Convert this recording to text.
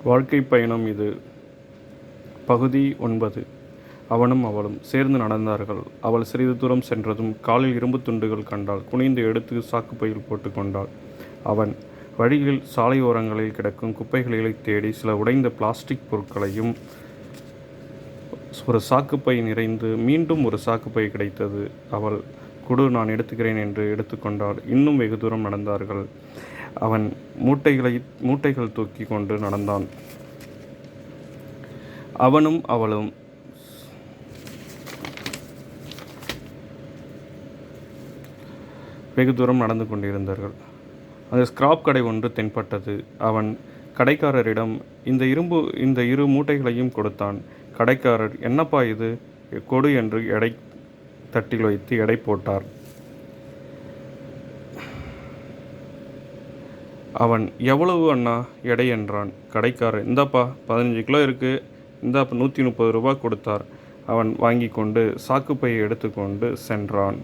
வாழ்க்கை பயணம் இது. பகுதி 9. அவனும் அவளும் சேர்ந்து நடந்தார்கள். அவள் சிறிது தூரம் சென்றதும் காலில் இரும்புத் துண்டுகள் கண்டாள். குனிந்து எடுத்து சாக்குப்பையில் போட்டு கொண்டாள். அவன் வழியில் சாலையோரங்களில் கிடக்கும் குப்பைகளைத் தேடி சில உடைந்த பிளாஸ்டிக் பொருட்களையும் ஒரு சாக்குப்பை நிறைந்து மீண்டும் ஒரு சாக்குப்பை கிடைத்தது. அவள் குடு, நான் எடுத்துக்கிறேன் என்று எடுத்துக்கொண்டாள். இன்னும் வெகு தூரம் நடந்தார்கள். அவன் மூட்டைகள் தூக்கி கொண்டு நடந்தான். அவனும் அவளும் வெகு தூரம் நடந்து கொண்டிருந்தார்கள். அந்த ஸ்கிராப் கடை ஒன்று தென்பட்டது. அவன் கடைக்காரரிடம் இந்த இரு மூட்டைகளையும் கொடுத்தான். கடைக்காரர், என்னப்பா இது, கொடு என்று எடை தட்டில் வைத்து எடை போட்டார். அவன், எவ்வளவு அண்ணா எடை என்றான். கடைக்காரர், இந்தாப்பா 15 கிலோ இருக்கு, இந்தாப்பா 130 ரூபா கொடுத்தார். அவன் வாங்கி கொண்டு சாக்குப்பையை எடுத்துக்கொண்டு சென்றான்.